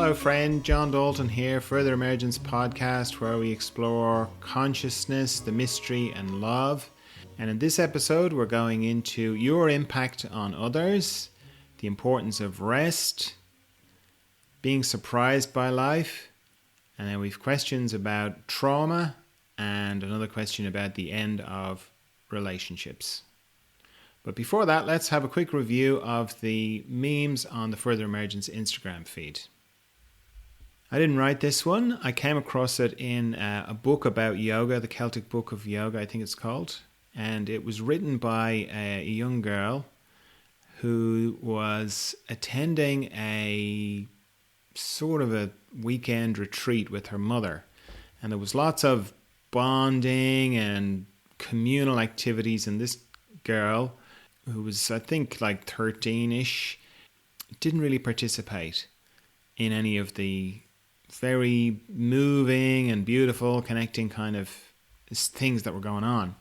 Hello friend, John Dalton here, Further Emergence podcast where we explore consciousness, the mystery and love. And in this episode we're going into your impact on others, the importance of rest, being surprised by life, and then we've questions about trauma and another question about the end of relationships. But before that, let's have a quick review of the memes on the Further Emergence Instagram feed. I didn't write this one. I came across it in a book about yoga, the Celtic Book of Yoga, I think it's called. And it was written by a young girl who was attending a sort of a weekend retreat with her mother. And there was lots of bonding and communal activities, and this girl, who was, I think, like 13-ish, didn't really participate in any of the very moving and beautiful connecting kind of things that were going on.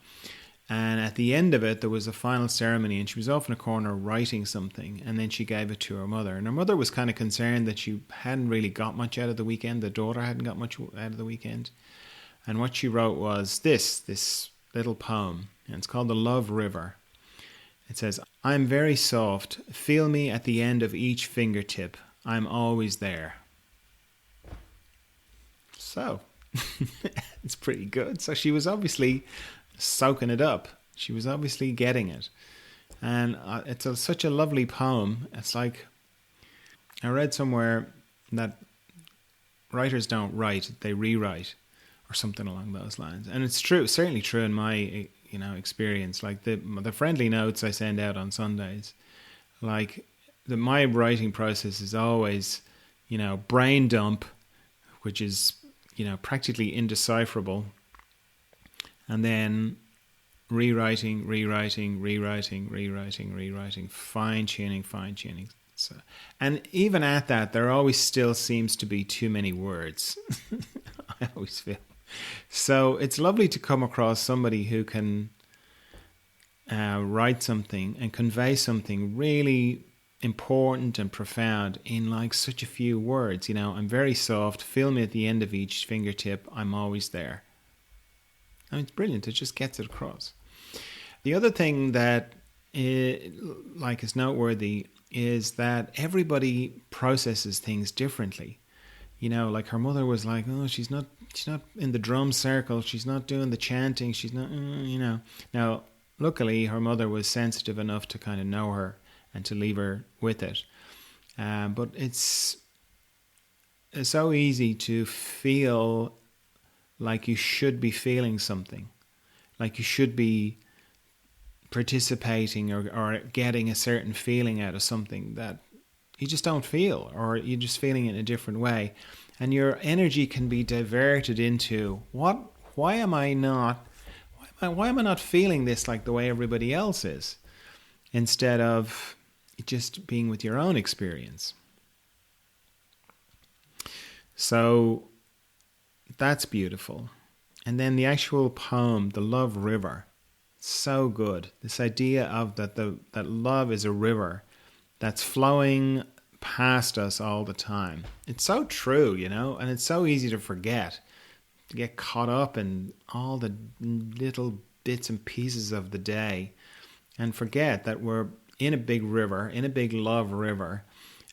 And at the end of it, there was a final ceremony, and she was off in a corner writing something, and then she gave it to her mother. And her mother was kind of concerned that she hadn't really got much out of the weekend. The daughter hadn't got much out of the weekend. And what she wrote was this little poem, and it's called The Love River. It says, "I'm very soft. Feel me at the end of each fingertip. I'm always there." So, it's pretty good. So she was obviously soaking it up. She was obviously getting it. And it's such a lovely poem. It's like, I read somewhere that writers don't write, they rewrite, or something along those lines. And it's true, certainly true in my experience. Like the friendly notes I send out on Sundays, like my writing process is always, brain dump, which is, practically indecipherable, and then rewriting, fine-tuning. So, and even at that, there always still seems to be too many words. I always feel. So it's lovely to come across somebody who can write something and convey something really important and profound in like such a few words. I'm very soft, feel me at the end of each fingertip, I'm always there. I mean, it's brilliant. It just gets it across. The other thing that is noteworthy is that everybody processes things differently. Like her mother was like, oh, she's not in the drum circle, she's not doing the chanting, she's not, Now, luckily, her mother was sensitive enough to kind of know her and to leave her with it. But it's so easy to feel like you should be feeling something, like you should be participating or getting a certain feeling out of something that you just don't feel, or you're just feeling it in a different way. And your energy can be diverted into, why am I not feeling this like the way everybody else is, instead of just being with your own experience. So that's beautiful. And then the actual poem, The Love River, so good. This idea of that love is a river that's flowing past us all the time. It's so true, and it's so easy to forget, to get caught up in all the little bits and pieces of the day and forget that we're in a big river, in a big love river,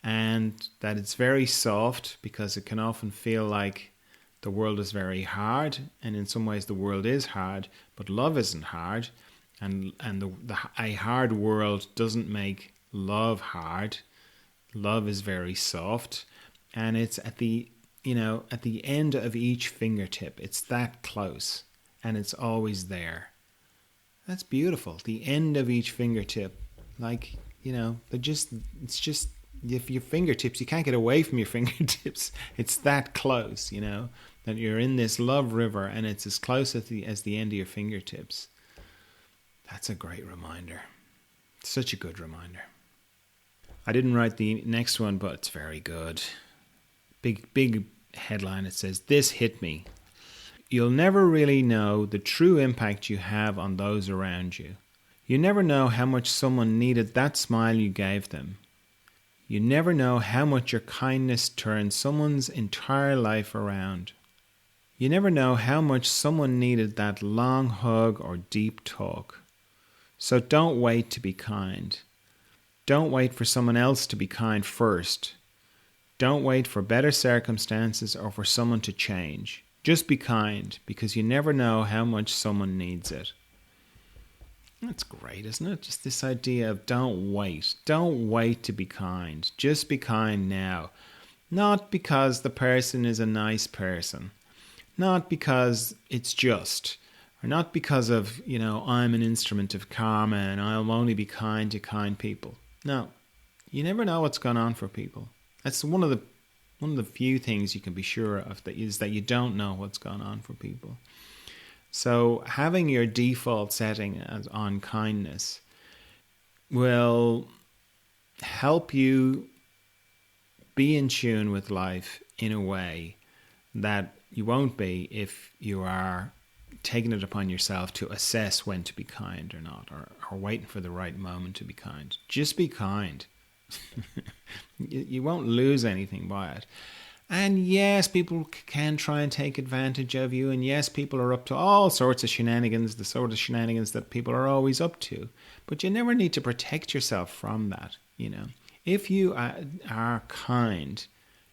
and that it's very soft, because it can often feel like the world is very hard, and in some ways the world is hard, but love isn't hard, and a hard world doesn't make love hard. Love is very soft, and it's at the end of each fingertip. It's that close, and it's always there. That's beautiful. The end of each fingertip, like, it's just, if your fingertips, you can't get away from your fingertips. It's that close, that you're in this love river, and it's as close as the end of your fingertips. That's a great reminder. Such a good reminder. I didn't write the next one, but it's very good. Big headline. It says, "This hit me. You'll never really know the true impact you have on those around you. You never know how much someone needed that smile you gave them. You never know how much your kindness turns someone's entire life around. You never know how much someone needed that long hug or deep talk. So don't wait to be kind. Don't wait for someone else to be kind first. Don't wait for better circumstances or for someone to change. Just be kind, because you never know how much someone needs it. That's great, isn't it? Just this idea of don't wait. Don't wait to be kind. Just be kind now. Not because the person is a nice person. Not because it's just. Or not because of, I'm an instrument of karma and I'll only be kind to kind people. No. You never know what's going on for people. That's one of the few things you can be sure of, is that you don't know what's going on for people. So having your default setting as on kindness will help you be in tune with life in a way that you won't be if you are taking it upon yourself to assess when to be kind or not, or waiting for the right moment to be kind. Just be kind. You won't lose anything by it. And yes, people can try and take advantage of you. And yes, people are up to all sorts of shenanigans, the sort of shenanigans that people are always up to. But you never need to protect yourself from that, If you are kind,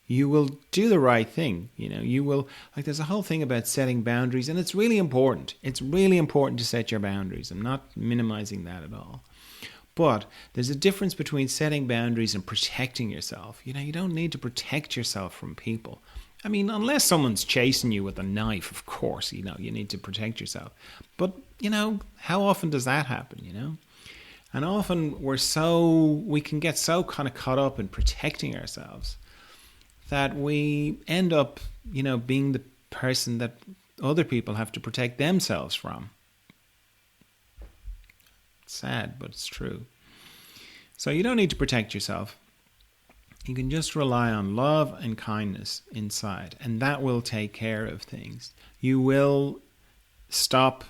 you will do the right thing. You will, there's a whole thing about setting boundaries, and it's really important. It's really important to set your boundaries. I'm not minimizing that at all. But there's a difference between setting boundaries and protecting yourself. You don't need to protect yourself from people. I mean, unless someone's chasing you with a knife, of course, you need to protect yourself. But, how often does that happen, And often we can get so kind of caught up in protecting ourselves that we end up, being the person that other people have to protect themselves from. Sad, but it's true. So you don't need to protect yourself. You can just rely on love and kindness inside, and that will take care of things. You will stop,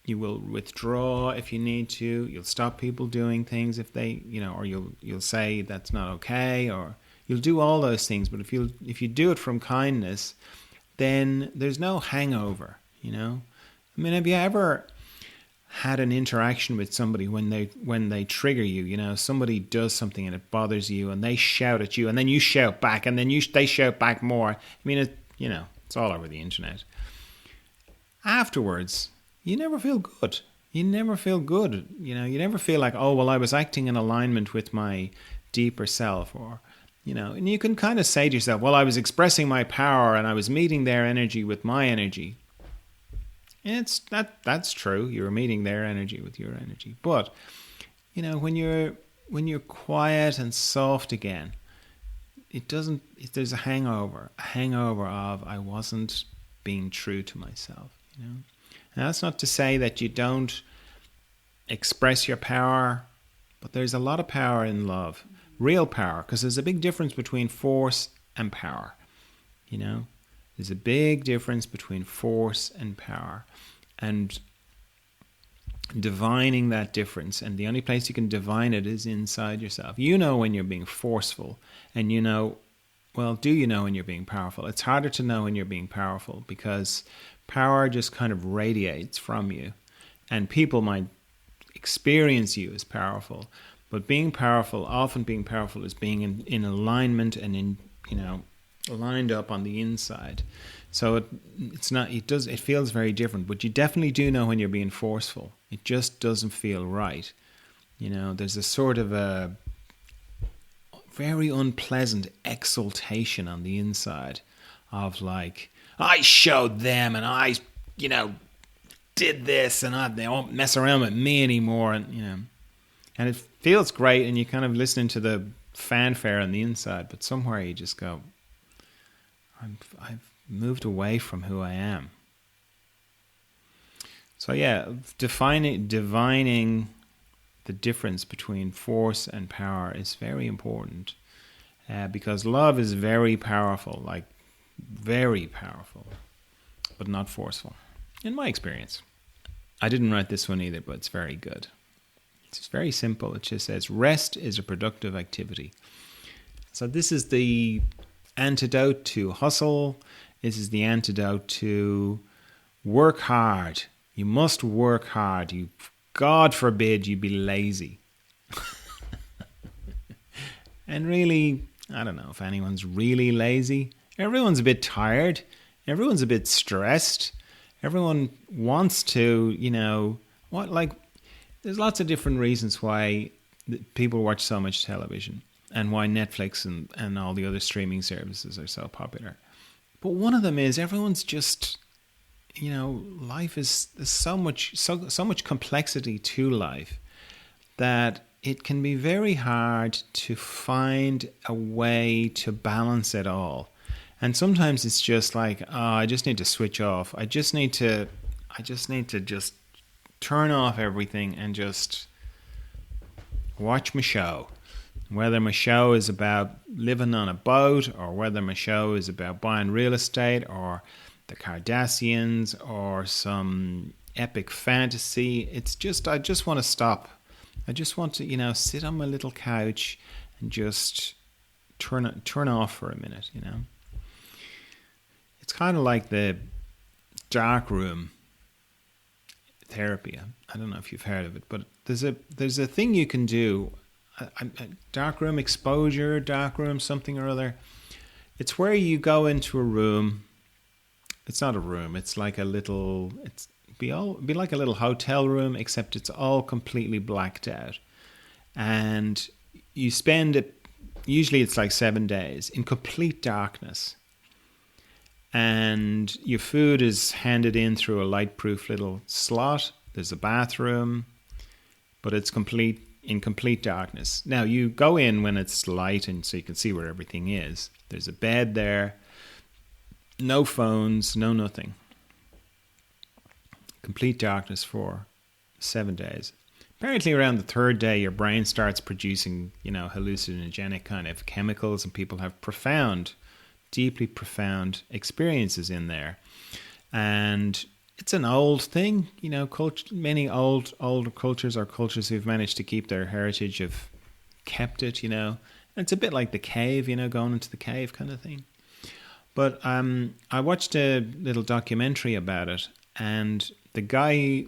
you will withdraw if you need to. You'll stop people doing things if they, or you'll say that's not okay, or you'll do all those things. But if you do it from kindness, then there's no hangover. I mean, have you ever had an interaction with somebody when they trigger you? Somebody does something and it bothers you, and they shout at you, and then you shout back, and then they shout back more. I mean, it's all over the internet. Afterwards, you never feel good. You never feel good. You never feel like, oh, well, I was acting in alignment with my deeper self, or and you can kind of say to yourself, well, I was expressing my power and I was meeting their energy with my energy. That's true. You're meeting their energy with your energy. But, when you're quiet and soft again, there's a hangover of I wasn't being true to myself, And that's not to say that you don't express your power, but there's a lot of power in love, real power, because there's a big difference between force and power, There's a big difference between force and power, and divining that difference. And the only place you can divine it is inside yourself. When you're being forceful, and do you know when you're being powerful? It's harder to know when you're being powerful, because power just kind of radiates from you, and people might experience you as powerful. But often being powerful is being in alignment and in, lined up on the inside. So it feels very different, but you definitely do know when you're being forceful. It just doesn't feel right. There's a sort of a very unpleasant exaltation on the inside of like, I showed them and I, did this, and they won't mess around with me anymore. And, and it feels great, and you kind of listening to the fanfare on the inside, but somewhere you just go, I've moved away from who I am. So divining the difference between force and power is very important, because love is very powerful, very powerful, but not forceful, in my experience. I didn't write this one either, but it's very good. It's very simple. It just says, rest is a productive activity. So this is the antidote to hustle. This is the antidote to work hard. You must work hard. God forbid you be lazy. And really, I don't know if anyone's really lazy. Everyone's a bit tired. Everyone's a bit stressed. Everyone wants to, there's lots of different reasons why people watch so much television and why Netflix and all the other streaming services are so popular. But one of them is everyone's just, life is there's so much complexity to life that it can be very hard to find a way to balance it all. And sometimes it's just like, I just need to switch off. I just need to just turn off everything and just watch my show. Whether my show is about living on a boat, or whether my show is about buying real estate, or the Kardashians, or some epic fantasy, I just want to stop. I just want to, sit on my little couch and just turn off for a minute, It's kind of like the dark room therapy. I don't know if you've heard of it, but there's a thing you can do, a dark room exposure, dark room something or other. It's where you go into a room. It's not a room. It's like be like a little hotel room, except it's all completely blacked out, and you spend it. Usually, it's like 7 days in complete darkness. And your food is handed in through a light-proof little slot. There's a bathroom, but it's in complete darkness. Now, you go in when it's light, and so you can see where everything is. There's a bed there. No phones, no nothing. Complete darkness for 7 days. Apparently, around the third day, your brain starts producing, hallucinogenic kind of chemicals, and people have deeply profound experiences in there. And it's an old thing, many older cultures are cultures who've managed to keep their heritage, have kept it, And it's a bit like the cave, going into the cave kind of thing. But I watched a little documentary about it, and the guy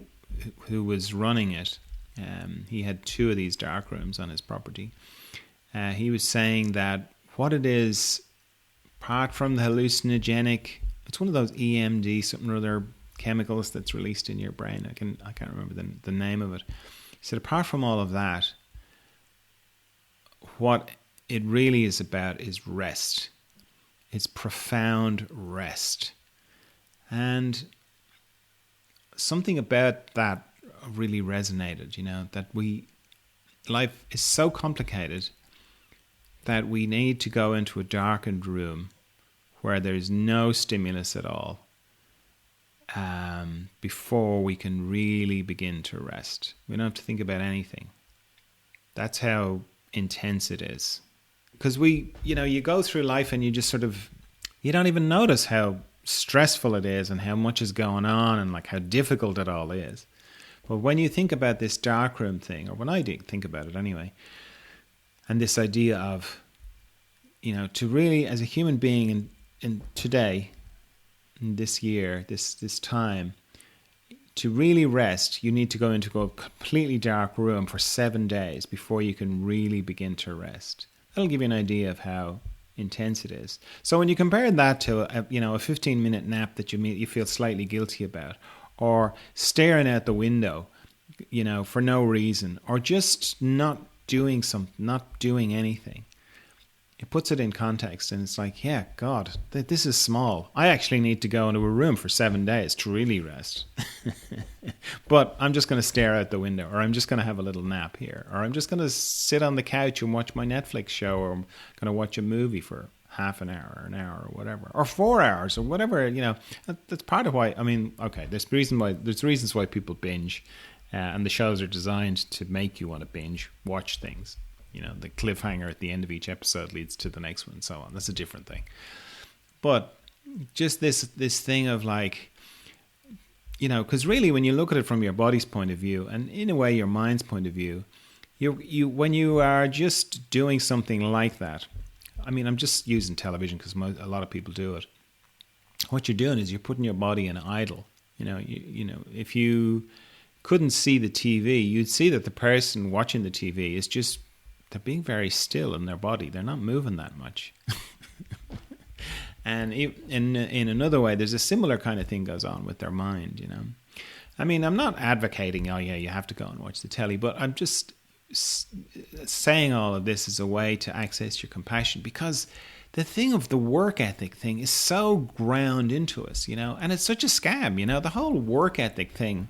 who was running it, he had 2 of these dark rooms on his property. He was saying that what it is, apart from the hallucinogenic, it's one of those EMD something or other chemicals that's released in your brain. I can't remember the name of it. He said apart from all of that, what it really is about is rest. It's profound rest. And something about that really resonated, that life is so complicated that we need to go into a darkened room where there's no stimulus at all before we can really begin to rest. We don't have to think about anything. That's how intense it is. Because you go through life and you just you don't even notice how stressful it is and how much is going on and like how difficult it all is. But when you think about this darkroom thing, or when I think about it anyway, and this idea of, to really, as a human being in today, in this year, this time, to really rest, you need to go into a completely dark room for 7 days before you can really begin to rest. That'll give you an idea of how intense it is. So when you compare that to a 15-minute nap that you feel slightly guilty about, or staring out the window, for no reason, or just not doing anything, it puts it in context, and it's like, yeah, God, this is small. I actually need to go into a room for 7 days to really rest. But I'm just going to stare out the window, or I'm just going to have a little nap here, or I'm just going to sit on the couch and watch my Netflix show, or I'm going to watch a movie for half an hour, or whatever, or 4 hours, or whatever. That's part of why. I mean, okay, there's reasons why people binge, and the shows are designed to make you want to binge watch things. The cliffhanger at the end of each episode leads to the next one and so on. That's a different thing. But just this thing of like, because really when you look at it from your body's point of view, and in a way your mind's point of view, you when you are just doing something like that, I mean, I'm just using television because a lot of people do it. What you're doing is you're putting your body in idle. If you couldn't see the TV, you'd see that the person watching the TV is just, they're being very still in their body. They're not moving that much. And in another way, there's a similar kind of thing goes on with their mind, I mean, I'm not advocating, oh yeah, you have to go and watch the telly, but I'm just saying all of this as a way to access your compassion, because the thing of the work ethic thing is so ground into us, and it's such a scam, the whole work ethic thing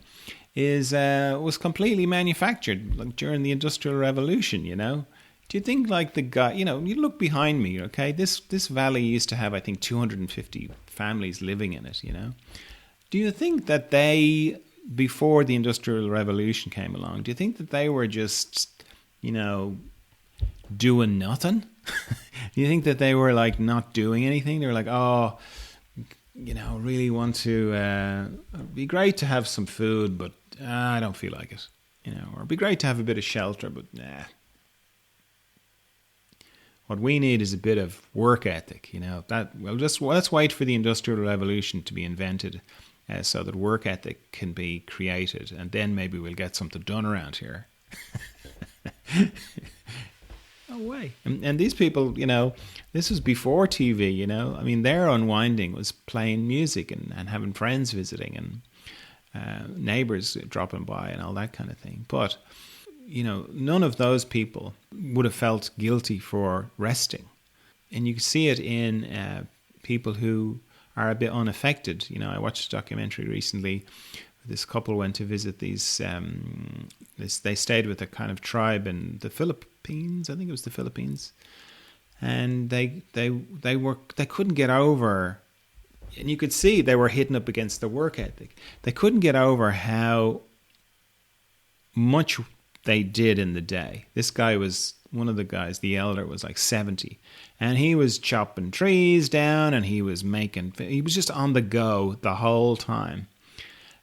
was completely manufactured, like during the Industrial Revolution, Do you think like the guy, you look behind me, okay? This valley used to have, I think, 250 families living in it, Do you think that they, before the Industrial Revolution came along, do you think that they were just, doing nothing? Do you think that they were like not doing anything? They were like, oh, really want to, it'd be great to have some food, but I don't feel like it, or it'd be great to have a bit of shelter, but nah. What we need is a bit of work ethic, let's wait for the Industrial Revolution to be invented so that work ethic can be created, and then maybe we'll get something done around here. No way. And these people, this was before TV, I mean, their unwinding was playing music and having friends visiting and neighbors dropping by and all that kind of thing. But, none of those people would have felt guilty for resting. And you can see it in people who are a bit unaffected. I watched a documentary recently. This couple went to visit these. They stayed with a kind of tribe in the Philippines. I think it was the Philippines, and they couldn't get over. And you could see they were hitting up against the work ethic. They couldn't get over how much they did in the day. This guy was one of the guys. The elder was like 70, and he was chopping trees down, and he was just on the go the whole time.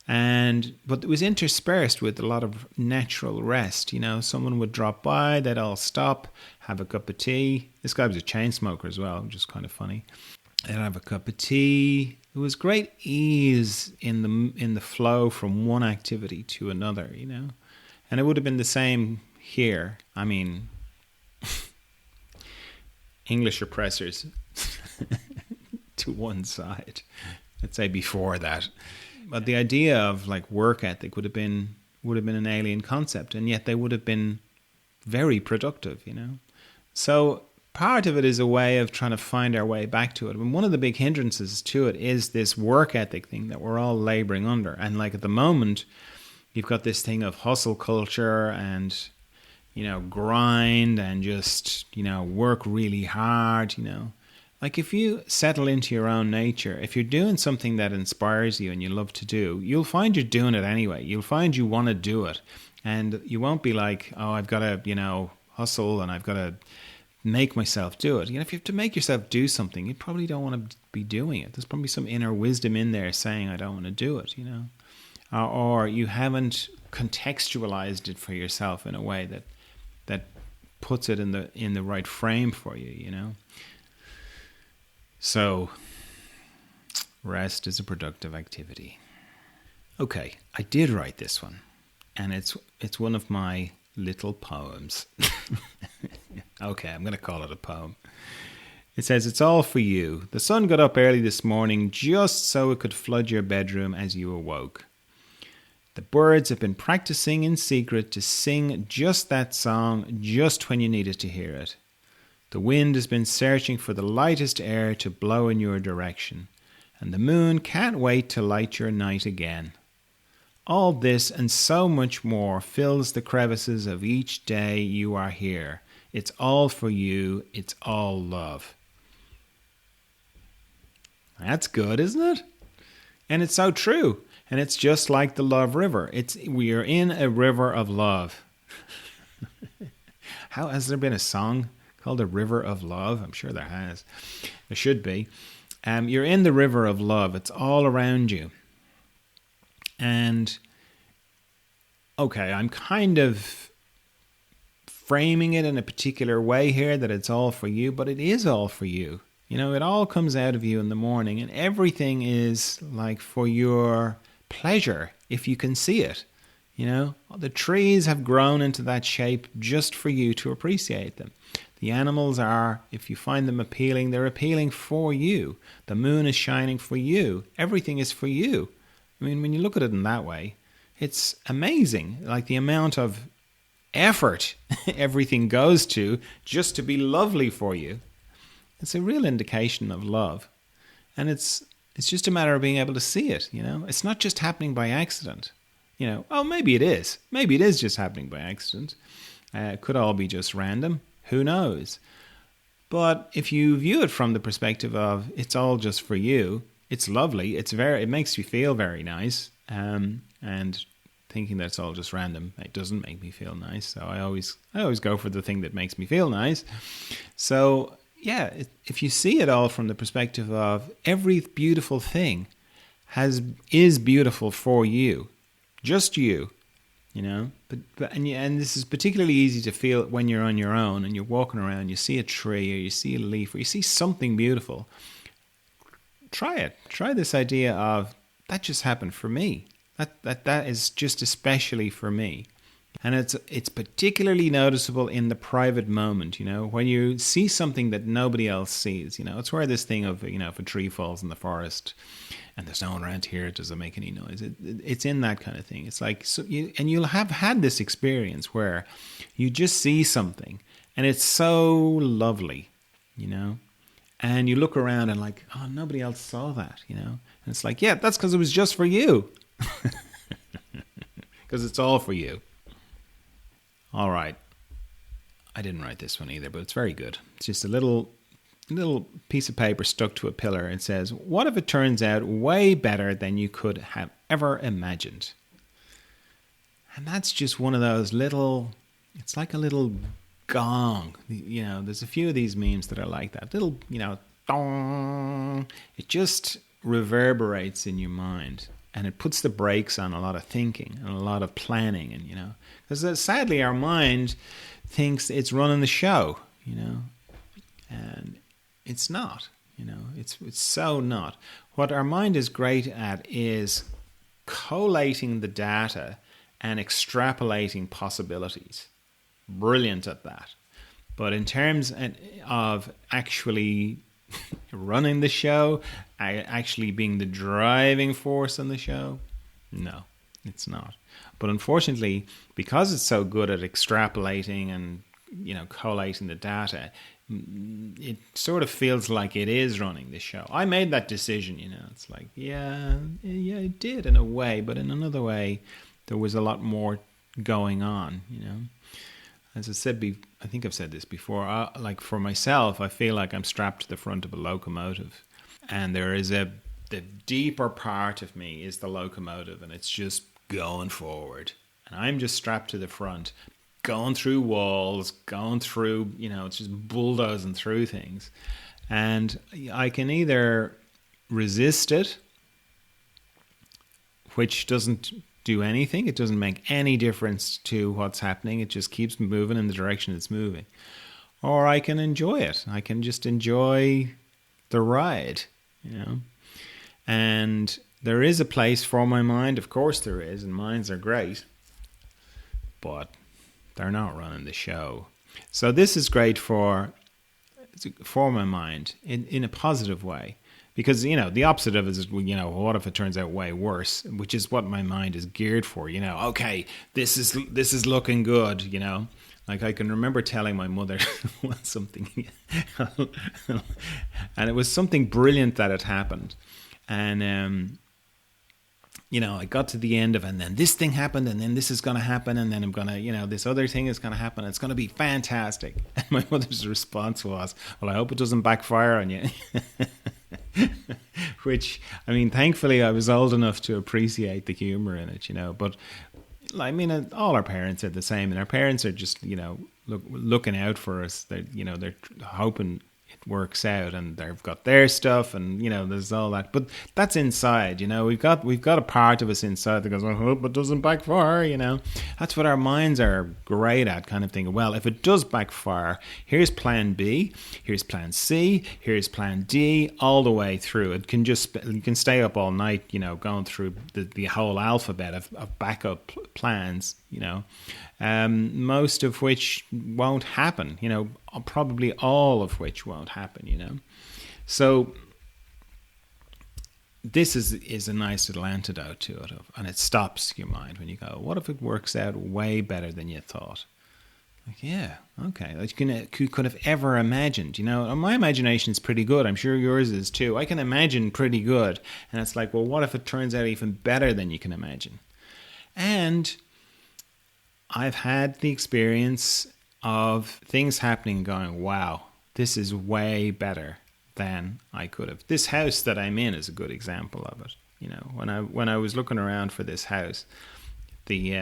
But it was interspersed with a lot of natural rest. Someone would drop by, they'd all stop, have a cup of tea. This guy was a chain smoker as well, which is kind of funny. They'd have a cup of tea. There was great ease in the flow from one activity to another, And it would have been the same here. I mean, English oppressors to one side. Let's say before that. But the idea of like work ethic would have been an alien concept, and yet they would have been very productive, So part of it is a way of trying to find our way back to it. And one of the big hindrances to it is this work ethic thing that we're all laboring under. And like at the moment, you've got this thing of hustle culture and, grind and just, work really hard, Like if you settle into your own nature, if you're doing something that inspires you and you love to do, you'll find you're doing it anyway. You'll find you want to do it. And you won't be like, oh, I've got to, hustle and I've got to make myself do it. If you have to make yourself do something, you probably don't want to be doing it. There's probably some inner wisdom in there saying, I don't want to do it, Or you haven't contextualized it for yourself in a way that puts it in the right frame for you, So, rest is a productive activity. Okay, I did write this one, and it's one of my little poems. Okay, I'm going to call it a poem. It says, it's all for you. The sun got up early this morning just so it could flood your bedroom as you awoke. The birds have been practicing in secret to sing just that song just when you needed to hear it. The wind has been searching for the lightest air to blow in your direction, and the moon can't wait to light your night again. All this and so much more fills the crevices of each day you are here. It's all for you. It's all love. That's good, isn't it? And it's so true. And it's just like the love river. We are in a river of love. How has there been a song called A River of Love? I'm sure there has. There should be. You're in the river of love. It's all around you. And, okay, I'm kind of framing it in a particular way here that it's all for you, but it is all for you. You know, it all comes out of you in the morning, and everything is like for your pleasure if you can see it. You know, the trees have grown into that shape just for you to appreciate them. The animals are, if you find them appealing, they're appealing for you. The moon is shining for you. Everything is for you. I mean, when you look at it in that way, it's amazing. Like the amount of effort everything goes to just to be lovely for you. It's a real indication of love. And it's just a matter of being able to see it, you know. It's not just happening by accident. You know, oh, maybe it is. Maybe it is just happening by accident. It could all be just random. Who knows? But if you view it from the perspective of it's all just for you, it's lovely. It makes you feel very nice. And thinking that it's all just random, it doesn't make me feel nice. So I always go for the thing that makes me feel nice. So yeah, if you see it all from the perspective of every beautiful thing is beautiful for you, just you. You know, and this is particularly easy to feel when you're on your own and you're walking around, you see a tree or you see a leaf or you see something beautiful. Try it. Try this idea of that just happened for me. That is just especially for me. And it's particularly noticeable in the private moment, you know, when you see something that nobody else sees. You know, it's where this thing of, you know, if a tree falls in the forest and there's no one around here, does it make any noise? It's in that kind of thing. It's like, you'll have had this experience where you just see something and it's so lovely, you know, and you look around and like, oh, nobody else saw that, you know, and it's like, yeah, that's because it was just for you, because it's all for you. All right. I didn't write this one either, but it's very good. It's just a little piece of paper stuck to a pillar and says, what if it turns out way better than you could have ever imagined? And that's just one of those it's like a little gong. You know, there's a few of these memes that are like that. Little, you know, dong. It just reverberates in your mind. And it puts the brakes on a lot of thinking and a lot of planning. And, you know, because sadly our mind thinks it's running the show, you know, and it's not, you know, it's so not. What our mind is great at is collating the data and extrapolating possibilities. Brilliant at that. But in terms of actually running the show, actually being the driving force on the show, no, it's not. But unfortunately, because it's so good at extrapolating and, you know, collating the data, it sort of feels like it is running the show. I made that decision, you know. It's like, yeah, it did in a way, but in another way, there was a lot more going on, you know. As I said, I think I've said this before, like for myself, I feel like I'm strapped to the front of a locomotive. And there is the deeper part of me is the locomotive, and it's just going forward. And I'm just strapped to the front, going through walls, going through, you know, it's just bulldozing through things. And I can either resist it, which doesn't do anything. It doesn't make any difference to what's happening. It just keeps moving in the direction it's moving. Or I can enjoy it. I can just enjoy the ride, you know. And there is a place for my mind. Of course there is, and minds are great. But they're not running the show. So this is great for my mind in a positive way. Because, you know, the opposite of it is, you know, what if it turns out way worse, which is what my mind is geared for, you know. Okay, this is looking good, you know. Like I can remember telling my mother something, and it was something brilliant that had happened. And, you know, I got to the end of, and then this thing happened, and then this is going to happen, and then I'm going to, you know, this other thing is going to happen. It's going to be fantastic. And my mother's response was, well, I hope it doesn't backfire on you. Which, I mean, thankfully I was old enough to appreciate the humor in it, you know. But I mean, all our parents are the same, and our parents are just, you know, looking out for us. They're, you know, they're hoping it works out, and they've got their stuff, and there's all that. But that's inside. We've got a part of us inside that goes, I hope it doesn't backfire. That's what our minds are great at, kind of thinking, well, if it does backfire, here's plan B, here's plan C, here's plan D, all the way through. You can stay up all night, going through the whole alphabet of backup plans, most of which won't happen, probably all of which won't happen, So this is a nice little antidote to it, and it stops your mind when you go, what if it works out way better than you thought? Like, yeah, okay. Like you could have ever imagined, My imagination is pretty good. I'm sure yours is too. I can imagine pretty good. And it's like, well, what if it turns out even better than you can imagine? And I've had the experience of things happening going, wow, this is way better than I could have. This house that I'm in is a good example of it. When I was looking around for this house, the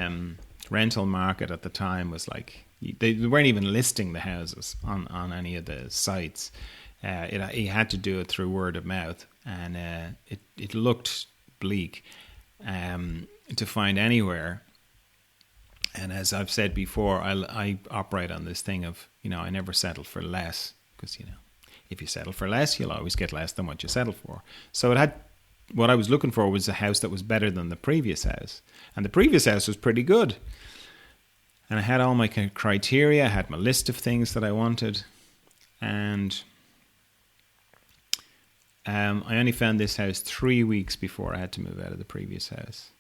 rental market at the time was like, they weren't even listing the houses on any of the sites. He had to do it through word of mouth, and it looked bleak to find anywhere. And as I've said before, I operate on this thing of, I never settle for less, because, if you settle for less, you'll always get less than what you settle for. So what I was looking for was a house that was better than the previous house. And the previous house was pretty good. And I had all my criteria, I had my list of things that I wanted. And I only found this house 3 weeks before I had to move out of the previous house.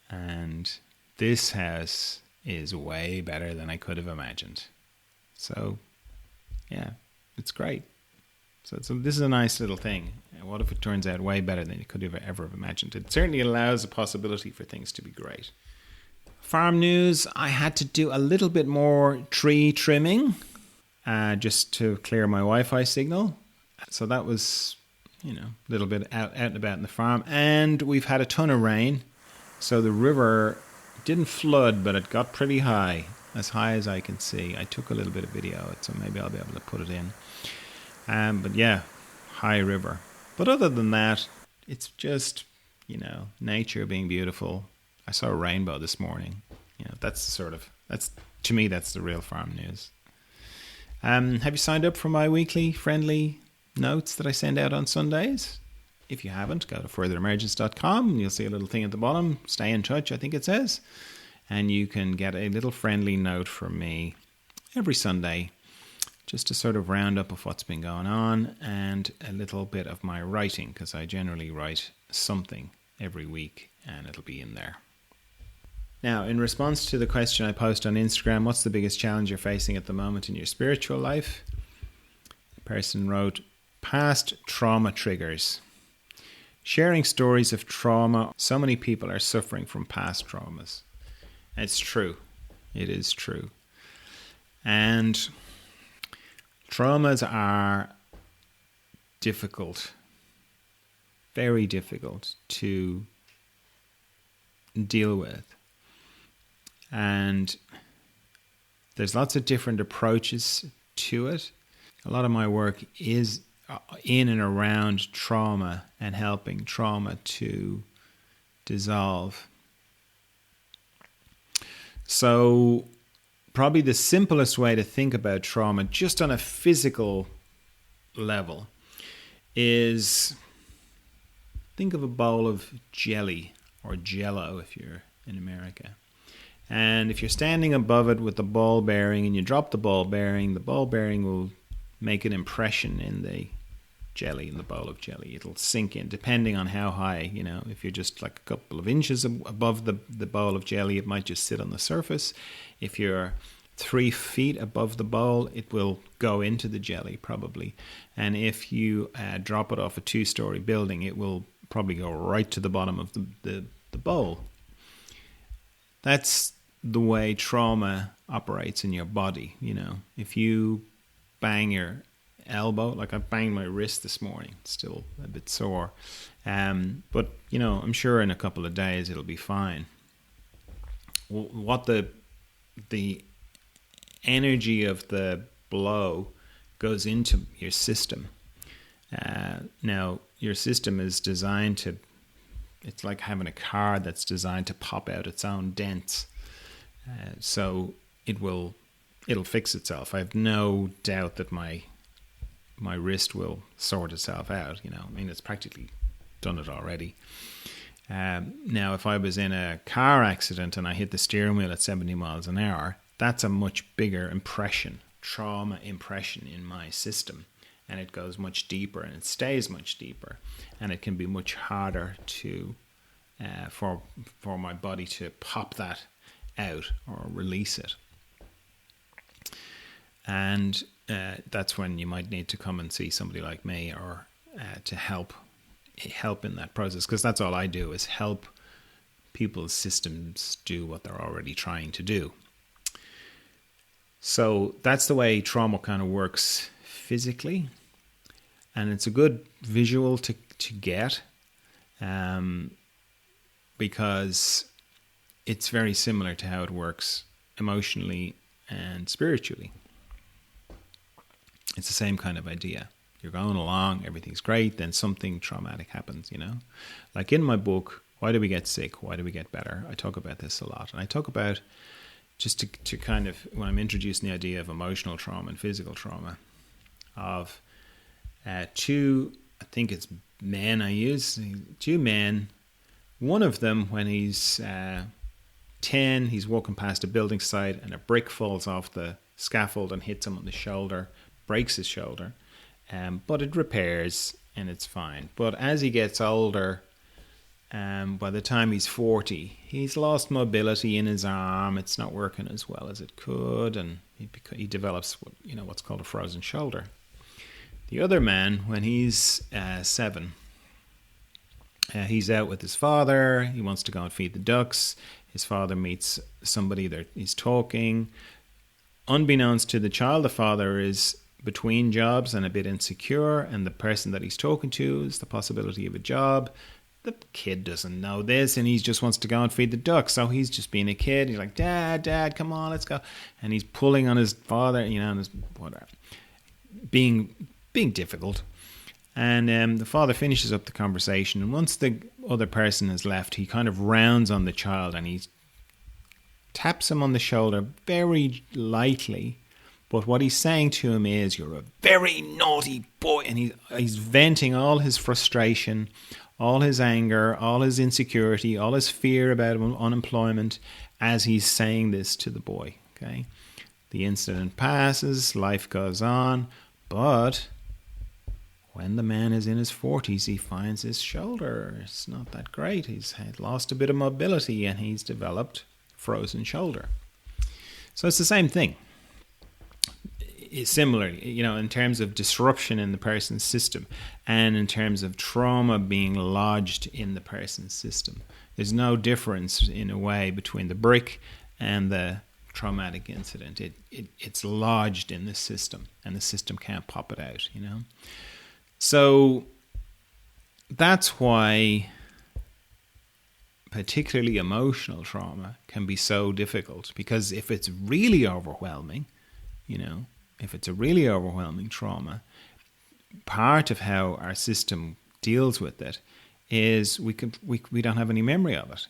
And this house is way better than I could have imagined. So, yeah, it's great. So this is a nice little thing. What if it turns out way better than you could have ever imagined? It certainly allows a possibility for things to be great. Farm news, I had to do a little bit more tree trimming just to clear my Wi-Fi signal. So that was, a little bit out and about in the farm. And we've had a ton of rain. So the river didn't flood, but it got pretty high as I can see. I took a little bit of video of it, so maybe I'll be able to put it in. But yeah, high river. But other than that, it's just, nature being beautiful. I saw a rainbow this morning. To me, that's the real farm news. Have you signed up for my weekly friendly notes that I send out on Sundays? If you haven't, go to furtheremergence.com and you'll see a little thing at the bottom. Stay in touch, I think it says. And you can get a little friendly note from me every Sunday, just to sort of round up of what's been going on, and a little bit of my writing, because I generally write something every week and it'll be in there. Now, in response to the question I post on Instagram, what's the biggest challenge you're facing at the moment in your spiritual life? The person wrote, past trauma triggers. Sharing stories of trauma. So many people are suffering from past traumas. It's true. It is true. And traumas are difficult, very difficult to deal with. And there's lots of different approaches to it. A lot of my work is in and around trauma and helping trauma to dissolve. So probably the simplest way to think about trauma, just on a physical level, is think of a bowl of jelly, or Jell-O if you're in America. And if you're standing above it with the ball bearing and you drop the ball bearing will make an impression in the jelly, in the bowl of jelly. It'll sink in, depending on how high. If you're just like a couple of inches above the bowl of jelly, it might just sit on the surface. If you're 3 feet above the bowl, it will go into the jelly probably. And if you drop it off a 2-story building, it will probably go right to the bottom of the bowl. That's the way trauma operates in your body. If you bang your elbow, like I banged my wrist this morning, it's still a bit sore, but I'm sure in a couple of days it'll be fine. What the energy of the blow goes into your system. Now, your system is designed to, it's like having a car that's designed to pop out its own dents. So it'll fix itself. I have no doubt that my wrist will sort itself out. I mean, it's practically done it already. Now, if I was in a car accident and I hit the steering wheel at 70 miles an hour, that's a much bigger trauma impression in my system. And it goes much deeper and it stays much deeper. And it can be much harder to for my body to pop that out or release it. And that's when you might need to come and see somebody like me or to help in that process, because that's all I do, is help people's systems do what they're already trying to do. So that's the way trauma kind of works physically, and it's a good visual to get, because it's very similar to how it works emotionally and spiritually. It's the same kind of idea. You're going along, everything's great, then something traumatic happens, Like in my book, Why Do We Get Sick? Why Do We Get Better? I talk about this a lot. And I talk about, just to kind of, when I'm introducing the idea of emotional trauma and physical trauma, of two, I think it's men I use, two men. One of them, when he's 10, he's walking past a building site and a brick falls off the scaffold and hits him on the shoulder, breaks his shoulder. But it repairs and it's fine. But as he gets older, by the time he's 40, he's lost mobility in his arm. It's not working as well as it could, and he develops what's called a frozen shoulder. The other man, when he's 7, he's out with his father. He wants to go and feed the ducks. His father meets somebody there. He's talking. Unbeknownst to the child, the father is between jobs and a bit insecure, and the person that he's talking to is the possibility of a job. The kid doesn't know this, and he just wants to go and feed the ducks, so he's just being a kid. He's like, Dad, come on, let's go. And he's pulling on his father, and his whatever, being difficult. And the father finishes up the conversation, and once the other person has left, he kind of rounds on the child, and he taps him on the shoulder very lightly. But what he's saying to him is, "You're a very naughty boy." And he's venting all his frustration, all his anger, all his insecurity, all his fear about unemployment as he's saying this to the boy. Okay, the incident passes, life goes on, but when the man is in his 40s, he finds his shoulder. It's not that great. He's had lost a bit of mobility and he's developed frozen shoulder. So it's the same thing. Similarly, in terms of disruption in the person's system and in terms of trauma being lodged in the person's system, there's no difference in a way between the brick and the traumatic incident. It's lodged in the system, and the system can't pop it out, So that's why particularly emotional trauma can be so difficult, because if it's really overwhelming, if it's a really overwhelming trauma, part of how our system deals with it is we don't have any memory of it,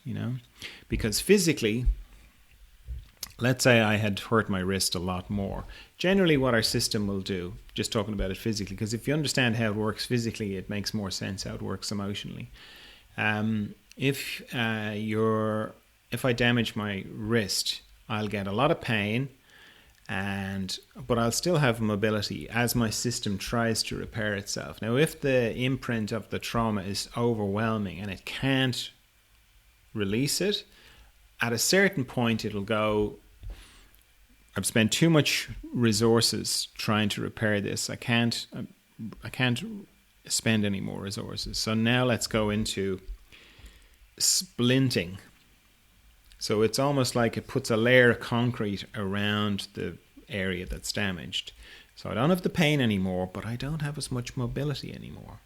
because physically, let's say I had hurt my wrist a lot more. Generally what our system will do, just talking about it physically, because if you understand how it works physically, it makes more sense how it works emotionally. If I damage my wrist, I'll get a lot of pain, but I'll still have mobility as my system tries to repair itself. Now, if the imprint of the trauma is overwhelming and it can't release it, at a certain point it'll go, I've spent too much resources trying to repair this. I can't spend any more resources. So now let's go into splinting. So it's almost like it puts a layer of concrete around the area that's damaged. So I don't have the pain anymore, but I don't have as much mobility anymore.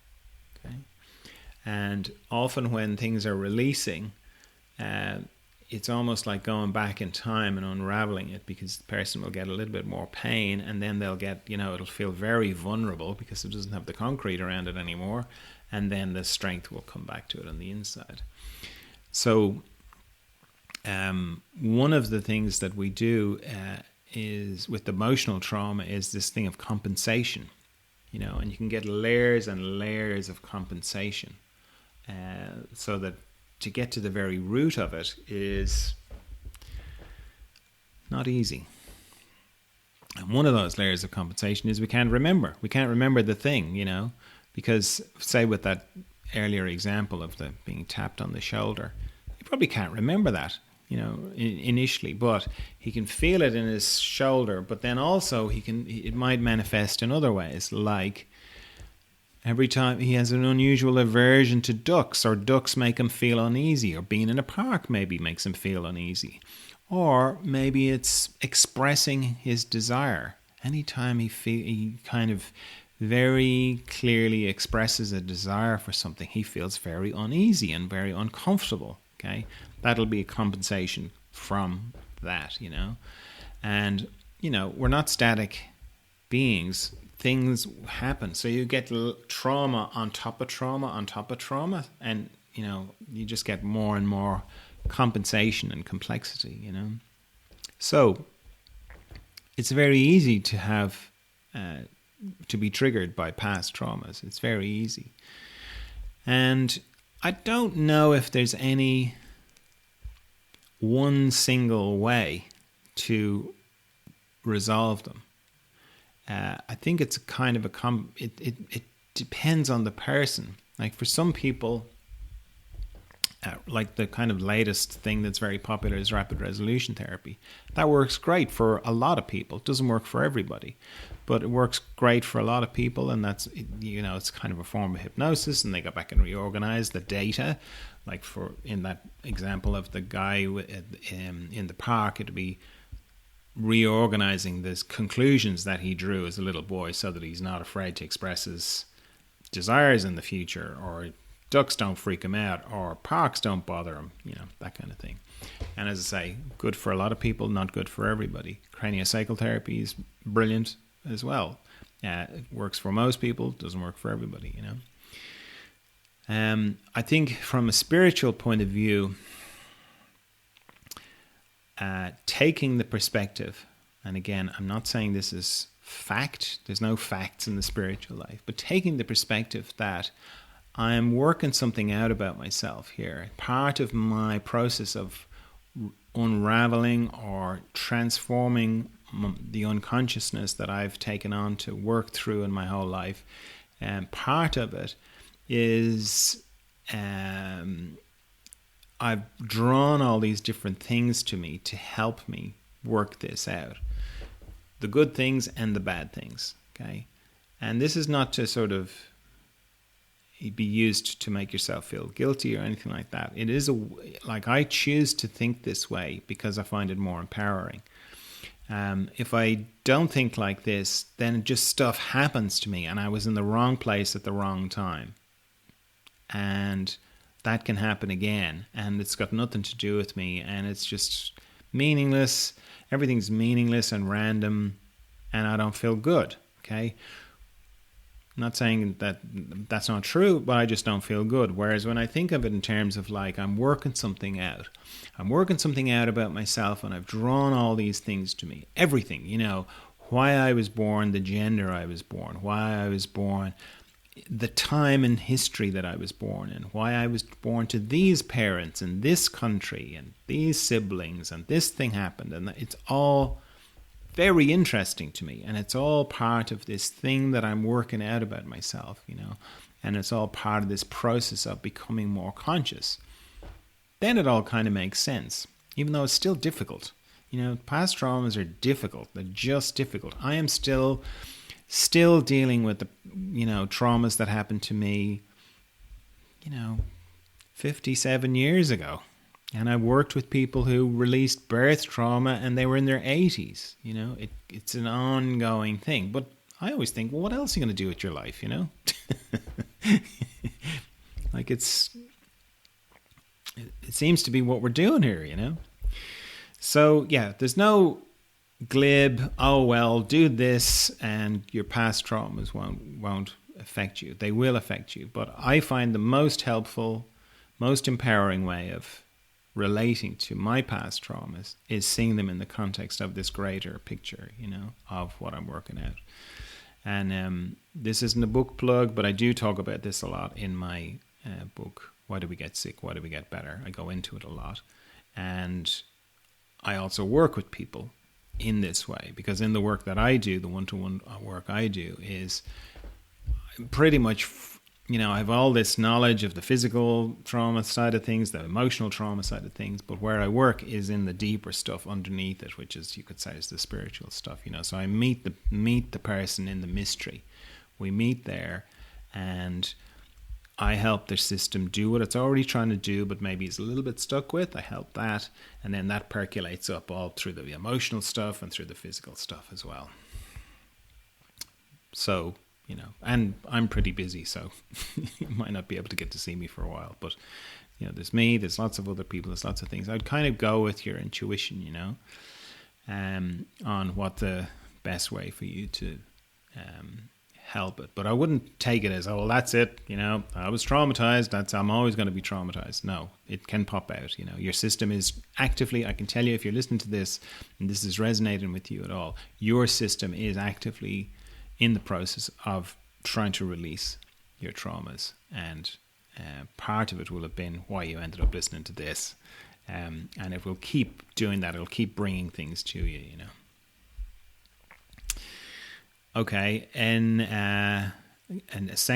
Okay, and often when things are releasing, it's almost like going back in time and unraveling it, because the person will get a little bit more pain, and then they'll get, it'll feel very vulnerable because it doesn't have the concrete around it anymore, and then the strength will come back to it on the inside. So one of the things that we do is with emotional trauma is this thing of compensation, and you can get layers and layers of compensation, so that to get to the very root of it is not easy. And one of those layers of compensation is we can't remember. We can't remember the thing, because say with that earlier example of the being tapped on the shoulder, he probably can't remember that, initially, but he can feel it in his shoulder. But then also it might manifest in other ways, like every time he has an unusual aversion to ducks, or ducks make him feel uneasy, or being in a park maybe makes him feel uneasy. Or maybe it's expressing his desire. Anytime he kind of very clearly expresses a desire for something, he feels very uneasy and very uncomfortable. Okay, that'll be a compensation from that, And, we're not static beings. Things happen. So you get trauma on top of trauma on top of trauma. And, you just get more and more compensation and complexity, So it's very easy to have, to be triggered by past traumas. It's very easy. And I don't know if there's any one single way to resolve them. I think it's a kind of it depends on the person. Like for some people, like the kind of latest thing that's very popular is rapid resolution therapy. That works great for a lot of people. It doesn't work for everybody, but it works great for a lot of people. And that's, it's kind of a form of hypnosis, and they go back and reorganize the data. Like in that example of the guy in the park, it'd be reorganizing the conclusions that he drew as a little boy so that he's not afraid to express his desires in the future, or ducks don't freak him out, or parks don't bother him, that kind of thing. And as I say, good for a lot of people, not good for everybody. Craniosacral therapy is brilliant as well. It works for most people, doesn't work for everybody, I think from a spiritual point of view, taking the perspective, and again, I'm not saying this is fact, there's no facts in the spiritual life, but taking the perspective that I'm working something out about myself here. Part of my process of unraveling or transforming the unconsciousness that I've taken on to work through in my whole life, and part of it is I've drawn all these different things to me to help me work this out. The good things and the bad things, okay? And this is not to sort of be used to make yourself feel guilty or anything like that. It is I choose to think this way because I find it more empowering. If I don't think like this, then just stuff happens to me and I was in the wrong place at the wrong time. And that can happen again, and it's got nothing to do with me, and it's just meaningless. Everything's meaningless and random, and I don't feel good, okay? I'm not saying that that's not true, but I just don't feel good. Whereas when I think of it in terms of like I'm working something out about myself, and I've drawn all these things to me, everything, why I was born, the gender I was born, why I was born, the time in history that I was born in, why I was born to these parents in this country and these siblings, and this thing happened, and it's all very interesting to me, and it's all part of this thing that I'm working out about myself, and it's all part of this process of becoming more conscious. Then it all kind of makes sense, even though it's still difficult. Past traumas are difficult. They're just difficult. I am still dealing with the traumas that happened to me 57 years ago, and I worked with people who released birth trauma and they were in their 80s. It's an ongoing thing, but I always think, well, what else are you going to do with your life? it seems to be what we're doing here, you know? So, yeah, there's no glib, oh, well, do this and your past traumas won't affect you. They will affect you. But I find the most helpful, most empowering way of relating to my past traumas is seeing them in the context of this greater picture, you know, of what I'm working out. And this isn't a book plug, but I do talk about this a lot in my book, Why Do We Get Sick? Why Do We Get Better? I go into it a lot. And I also work with people in this way, because in the work that I do, the one-to-one work I do is pretty much, you know, I have all this knowledge of the physical trauma side of things, the emotional trauma side of things, but where I work is in the deeper stuff underneath it, which is, you could say, is the spiritual stuff, you know. So I meet the person in the mystery. We meet there, and I help the system do what it's already trying to do, but maybe it's a little bit stuck with. I help that, and then that percolates up all through the emotional stuff and through the physical stuff as well. So, you know, and I'm pretty busy, so you might not be able to get to see me for a while. But, you know, there's me, there's lots of other people, there's lots of things. I'd kind of go with your intuition, you know, on what the best way for you to help it. But I wouldn't take it as, oh, well, that's it, you know, I was traumatized, I'm always going to be traumatized. No, it can pop out, you know. Your system is actively, I can tell you, if you're listening to this and this is resonating with you at all, your system is actively in the process of trying to release your traumas, and part of it will have been why you ended up listening to this, and it will keep doing that. It'll keep bringing things to you, you know. Okay, and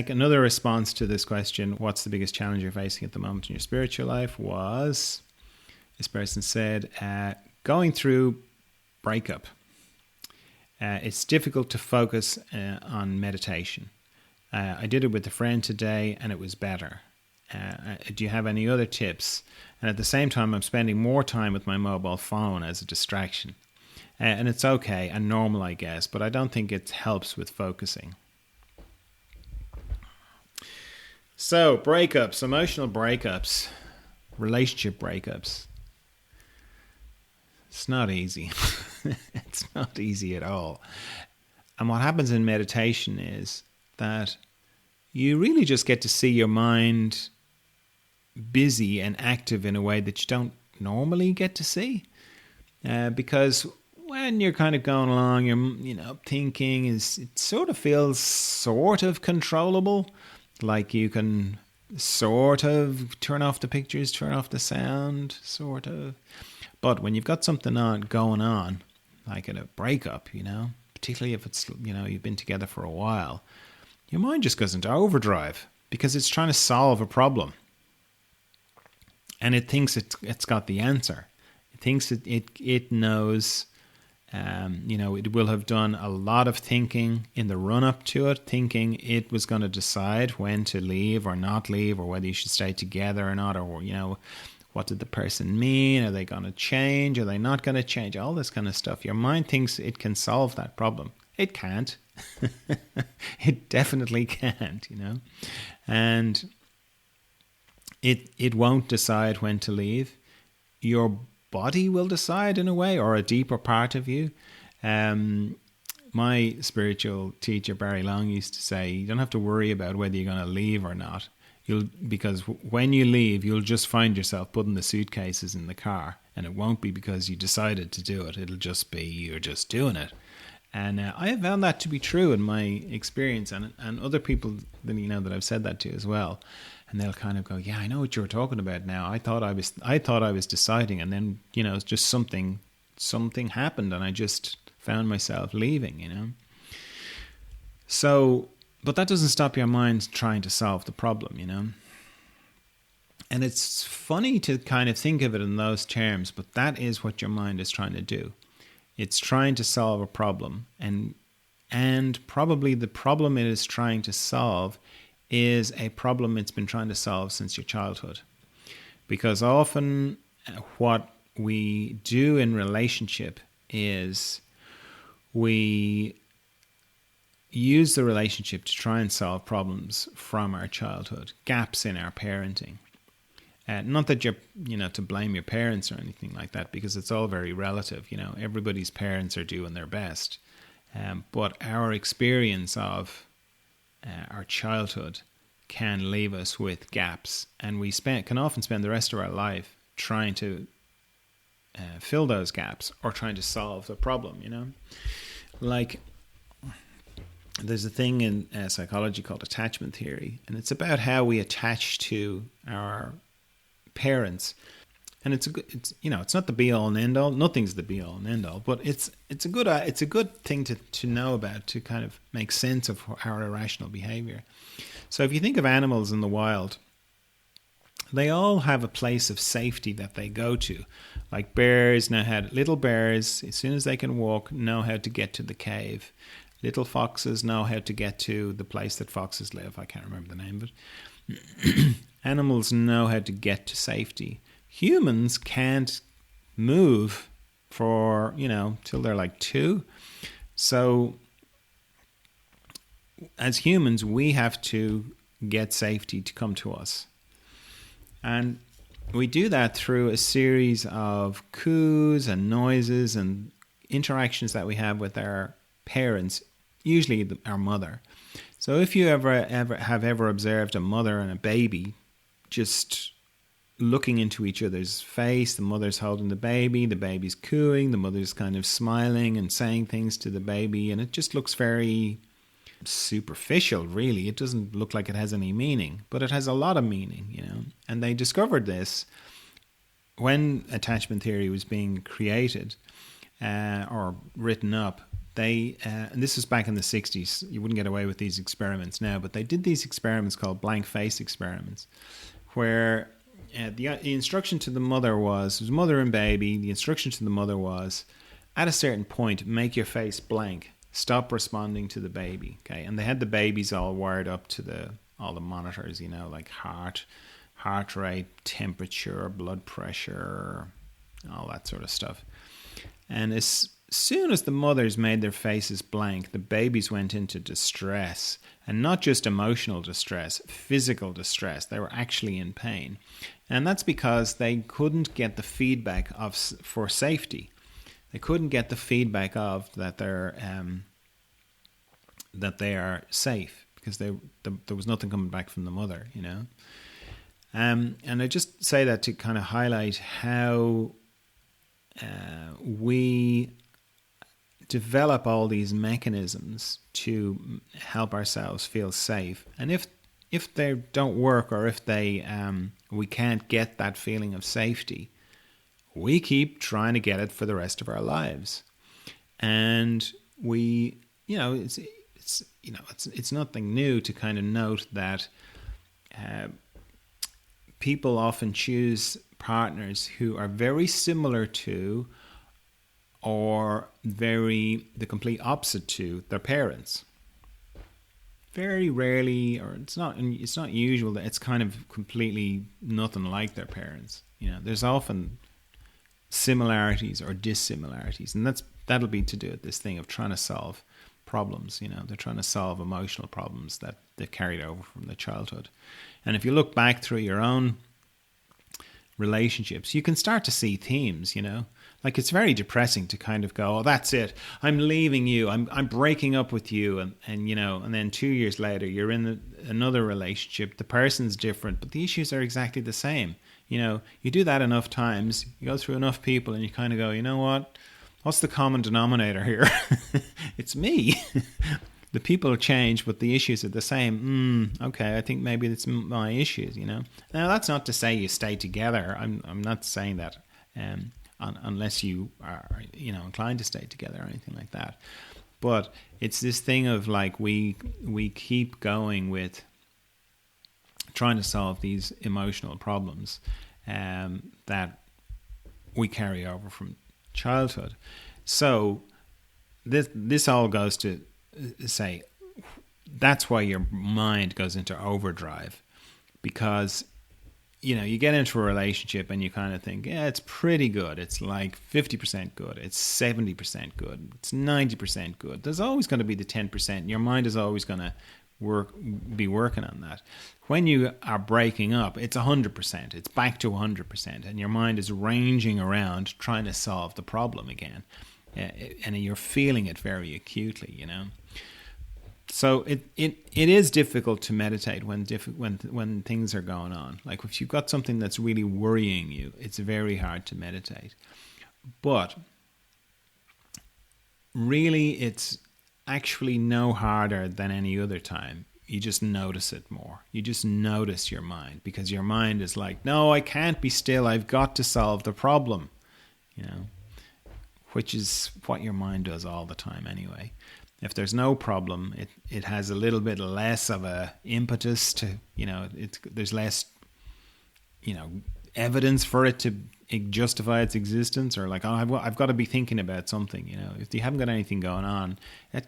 another response to this question, what's the biggest challenge you're facing at the moment in your spiritual life, was, this person said, going through breakup. It's difficult to focus on meditation. I did it with a friend today and it was better. Do you have any other tips? And at the same time, I'm spending more time with my mobile phone as a distraction. And it's okay and normal, I guess, but I don't think it helps with focusing. So, breakups, emotional breakups, relationship breakups. It's not easy. It's not easy at all. And what happens in meditation is that you really just get to see your mind busy and active in a way that you don't normally get to see. Because when you're kind of going along, you're thinking it sort of feels sort of controllable. Like you can sort of turn off the pictures, turn off the sound, sort of. But when you've got something going on, like at a breakup, particularly if it's, you've been together for a while, your mind just goes into overdrive because it's trying to solve a problem. And it thinks it's got the answer. It thinks it knows, it will have done a lot of thinking in the run-up to it, thinking it was going to decide when to leave or not leave, or whether you should stay together or not, or, what did the person mean? Are they going to change? Are they not going to change? All this kind of stuff. Your mind thinks it can solve that problem. It can't. It definitely can't, And it won't decide when to leave. Your body will decide in a way, or a deeper part of you. My spiritual teacher, Barry Long, used to say, you don't have to worry about whether you're going to leave or not. Because when you leave, you'll just find yourself putting the suitcases in the car, and it won't be because you decided to do it. It'll just be you're just doing it. And I have found that to be true in my experience, and other people that I've said that to as well. And they'll kind of go, "Yeah, I know what you're talking about now. I thought I was deciding, and then it's just something happened, and I just found myself leaving." So. But that doesn't stop your mind trying to solve the problem, And it's funny to kind of think of it in those terms, but that is what your mind is trying to do. It's trying to solve a problem. And probably the problem it is trying to solve is a problem it's been trying to solve since your childhood. Because often what we do in relationship is we use the relationship to try and solve problems from our childhood, gaps in our parenting. Not that you're, to blame your parents or anything like that, because it's all very relative. Everybody's parents are doing their best. But our experience of our childhood can leave us with gaps, and we can often spend the rest of our life trying to fill those gaps or trying to solve the problem. Like, there's a thing in psychology called attachment theory, and it's about how we attach to our parents. And it's not the be all and end all. Nothing's the be all and end all, but it's a good thing to know about, to kind of make sense of our irrational behavior. So if you think of animals in the wild, they all have a place of safety that they go to. Like little bears, as soon as they can walk, know how to get to the cave. Little foxes know how to get to the place that foxes live. I can't remember the name of it. Animals know how to get to safety. Humans can't move for, till they're like 2. So as humans, we have to get safety to come to us. And we do that through a series of coos and noises and interactions that we have with our parents, usually our mother. So if you ever have observed a mother and a baby just looking into each other's face, the mother's holding the baby's cooing, the mother's kind of smiling and saying things to the baby, and it just looks very superficial, really. It doesn't look like it has any meaning, but it has a lot of meaning, And they discovered this when attachment theory was being created or written up. And this was back in the 60s. You wouldn't get away with these experiments now, but they did these experiments called blank face experiments, where the instruction to the mother was mother and baby. The instruction to the mother was, at a certain point, make your face blank. Stop responding to the baby. Okay, and they had the babies all wired up to all the monitors, like heart rate, temperature, blood pressure, all that sort of stuff. And as soon as the mothers made their faces blank, the babies went into distress. And not just emotional distress, physical distress. They were actually in pain. And that's because they couldn't get the feedback for safety. They couldn't get the feedback of that they are safe, because there was nothing coming back from the mother, And I just say that to kind of highlight how we develop all these mechanisms to help ourselves feel safe. And if they don't work, or if we can't get that feeling of safety, we keep trying to get it for the rest of our lives. And it's nothing new to kind of note that people often choose partners who are very similar to, or the complete opposite to, their parents. Very rarely, or it's not usual that it's kind of completely nothing like their parents. There's often similarities or dissimilarities, and that'll be to do with this thing of trying to solve problems. They're trying to solve emotional problems that they've carried over from their childhood. And if you look back through your own relationships, you can start to see themes. Like, it's very depressing to kind of go, oh, that's it, I'm leaving you, I'm breaking up with you, and then 2 years later you're in another relationship. The person's different, but the issues are exactly the same. You do that enough times, you go through enough people, and you kind of go, you know what? What's the common denominator here? It's me. The people change, but the issues are the same. Okay, I think maybe it's my issues. Now, that's not to say you stay together. I'm not saying that. Unless you are, inclined to stay together or anything like that. But it's this thing of like we keep going with trying to solve these emotional problems that we carry over from childhood. So this all goes to say that's why your mind goes into overdrive, because you get into a relationship and you kind of think, yeah, it's pretty good. It's like 50% good. It's 70% good. It's 90% good. There's always going to be the 10%. Your mind is always going to be working on that. When you are breaking up, it's 100%. It's back to 100%, and your mind is ranging around trying to solve the problem again, and you're feeling it very acutely. So it is difficult to meditate when things are going on. Like if you've got something that's really worrying you, it's very hard to meditate. But really, it's actually no harder than any other time. You just notice it more. You just notice your mind, because your mind is like, no, I can't be still. I've got to solve the problem, which is what your mind does all the time anyway. If there's no problem, it has a little bit less of a impetus to, there's less, evidence for it to justify its existence, or like, oh, I've got to be thinking about something. If you haven't got anything going on,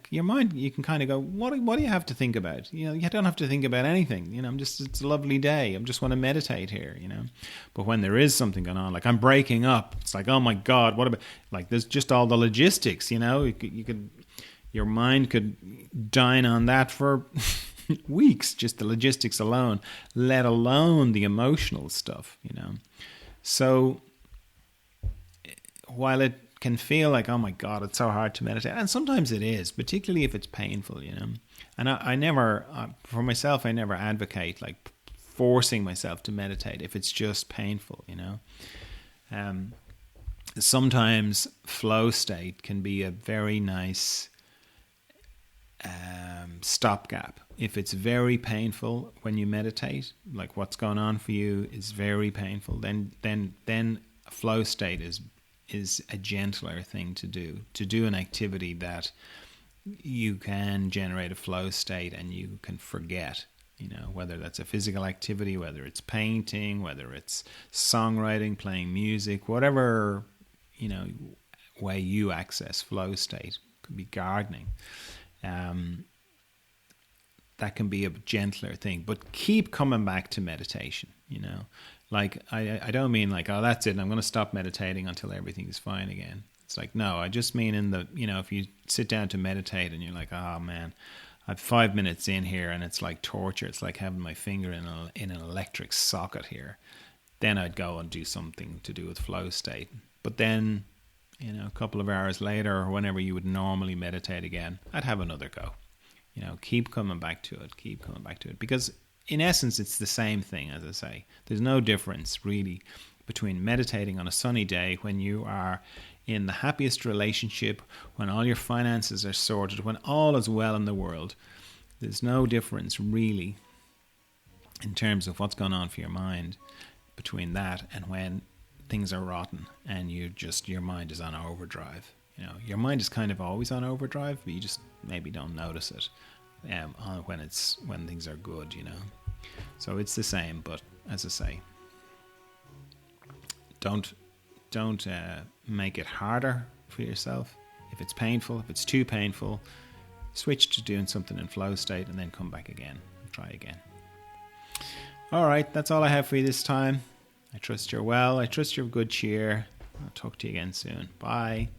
your mind, you can kind of go, what do you have to think about? You don't have to think about anything. It's a lovely day. I just want to meditate here. But when there is something going on, like I'm breaking up, it's like, oh my God, what about, like, there's just all the logistics. Your mind could dine on that for weeks, just the logistics alone, let alone the emotional stuff, So while it can feel like, oh my God, it's so hard to meditate, and sometimes it is, particularly if it's painful, And I never, for myself, I never advocate like forcing myself to meditate if it's just painful, Sometimes flow state can be a very nice stopgap. If it's very painful when you meditate, like what's going on for you is very painful, then flow state is a gentler thing to do an activity that you can generate a flow state and you can forget, whether that's a physical activity, whether it's painting, whether it's songwriting, playing music, whatever, way you access flow state. Could be gardening. That can be a gentler thing, but keep coming back to meditation. Like I don't mean like, oh, that's it, and I'm going to stop meditating until everything is fine again. It's like, no, I just mean in the, if you sit down to meditate and you're like, oh man, I'm 5 minutes in here and it's like torture. It's like having my finger in an electric socket here. Then I'd go and do something to do with flow state. But then, a couple of hours later, or whenever you would normally meditate again, I'd have another go. Keep coming back to it. Because in essence, it's the same thing, as I say. There's no difference, really, between meditating on a sunny day when you are in the happiest relationship, when all your finances are sorted, when all is well in the world. There's no difference, really, in terms of what's going on for your mind between that and when things are rotten and your mind is on overdrive. Your mind is kind of always on overdrive, but you just maybe don't notice it when things are good. So it's the same, but as I say, don't make it harder for yourself. If it's painful, if it's too painful, switch to doing something in flow state and then come back again and try again. All right, that's all I have for you this time. I trust you're well. I trust you're of good cheer. I'll talk to you again soon. Bye.